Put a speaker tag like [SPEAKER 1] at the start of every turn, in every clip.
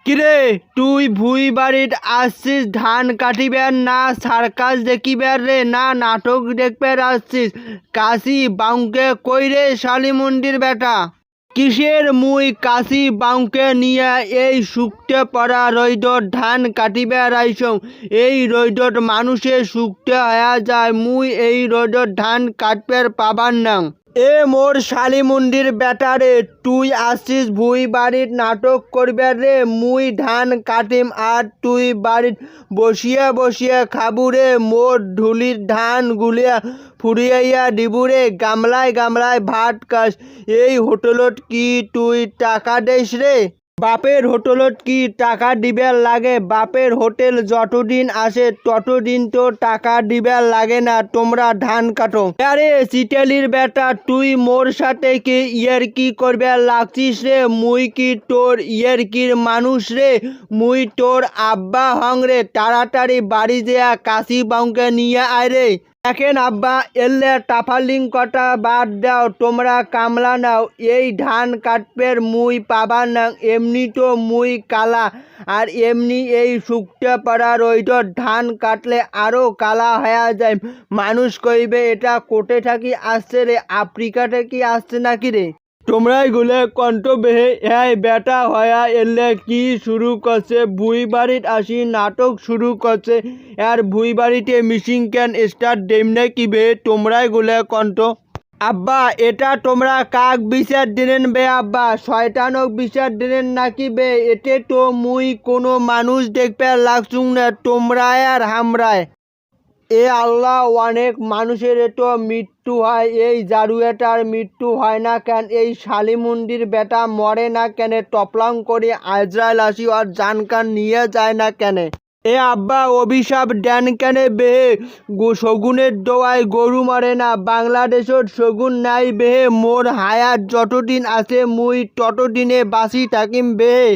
[SPEAKER 1] কিরে তুই ভুই বাড়িত আসছিস ধান কাটিবেন না সার্কাস দেখিবেন রে না নাটক দেখবেন আসছিস? কাশি বাউকে কই রে শালিমুন্ডির বেটা? কিসের মুই কাশি বাউকে নিয়ে এই শুকতে পড়া রৈদত ধান কাটিবে আইসং? এই রৈদত মানুষের শুকতে হয়ে যায়, মুই এই রৈদত ধান কাটপের পাবার নাং। এ মোর শালিমুন্ডির বেটা রে, তুই আসছিস ভুই বাড়িত নাটক করবে রে? মুই ধান কাটিম আর তুই বাড়িত বসিয়া বসিয়া খাবু রে। মোর ঢুলির ধান গুলিয়া ফুরিয়াইয়া দিবুরে, গামলায় গামলায় ভাত খাস। এই হোটেলত কি তুই টাকা দেস রে? বাপের হোটেলত কি টাকা দিবার লাগে? বাপের হোটেল যতদিন আসে ততদিন তো টাকা দিবার লাগে না। তোমরা ধান কাটো। আরে চিটেলির বেটা, তুই মোর সাথে কি ইয়ারকি করবে লাগছিস রে? মুই কি তোর ইয়ারকির মানুষ রে? মুই তোর আব্বা হং রে। তাড়াতাড়ি বাড়ি যেয়া কাশি বাউকে নিয়ে আয় রে। দেখেন আব্বা, এলে টাফালিং কটা বাদ দাও, তোমরা কামলা নাও। এই ধান কাটপের মুই পাবার না, এমনি তো মুই কালা, আর এমনি এই শুকতে পড়া রইদত ধান কাটলে আরো কালা হয়ে যায়। মানুষ কইবে এটা কোটে থাকি আসছে রে, আফ্রিকা থেকে আসছে নাকি রে? তোমরাই গুলে কণ্ঠ বেহে হ্যাঁ বেটা হয়া এলে কি শুরু করছে? ভুই বাড়িত আসি নাটক শুরু করছে। আর ভুই বাড়িতে মিশিং ক্যান স্টার্ট দেমনে কি বে? তোমরাই গুলে কণ্ঠ। আব্বা, এটা তোমরা কাক বিচার দিলেন বে আব্বা? শয়তানক বিচার দিলেন নাকি বে? এতে তো মুই কোনো মানুষ দেখবে লাগছুং না, তোমরাই আর হামরায়। এ আল্লাহ, অনেক মানুষের তো মৃত্যু হয়, এই জারুয়েটার মৃত্যু হয় না কেন? এই শালিমুন্ডির বেটা মরে না কেন? টপলাং করে আজরাইল আসি আর জানকান নিয়ে যায় না কেন? এ আব্বা, অভিশাপ দেন কেন বেহে? শগুনের দোয়ায় গরু মরে না, বাংলাদেশত শগুন নাই বেহে। মোর হায়াত যতদিন আছে মুই ততদিনে বাঁচি থাকিম বেহে।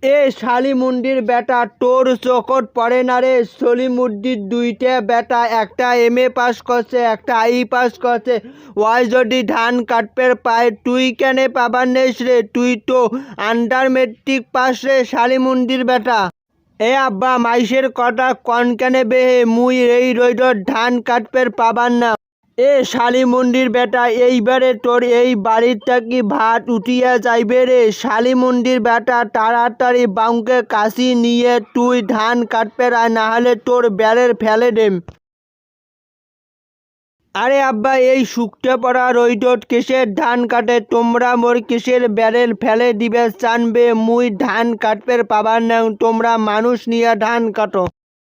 [SPEAKER 1] এ শালিমুন্ডির বেটা, তোর চোখত পড়ে না রে? সলিমুদ্দির দুইটা বেটা, একটা MA পাস করছে, একটা IE পাস করছে। ওয়াই যদি ধান কাটপের পায়, তুই কেনে পাবার নেস রে? তুই তো আন্ডার মেট্রিক পাস রে শালিমুন্ডির বেটা। এ আব্বা, মাইসের কটা কন কেনে বেহে? মুই এই রইদত ধান কাটপের পাবার না। এ শালিমুন্ডির বেটা, এইবারে তোর এই বাড়ির থাকি ভাত উঠিয়া যাইবে রে। শালিমুন্ডির বেটা, তাড়াতাড়ি বাউকে কাশি নিয়ে তুই ধান কাটপের আয়, নাহলে তোর বেড়ের ফেলে দেম। আরে আব্বা, এই শুকতে পড়া রইদত কিসের ধান কাটে? তোমরা মোর কিসের বেড়েল ফেলে দিবে চানবে? মুই ধান কাটপের পাবার না, তোমরা মানুষ নিয়ে ধান কাটো।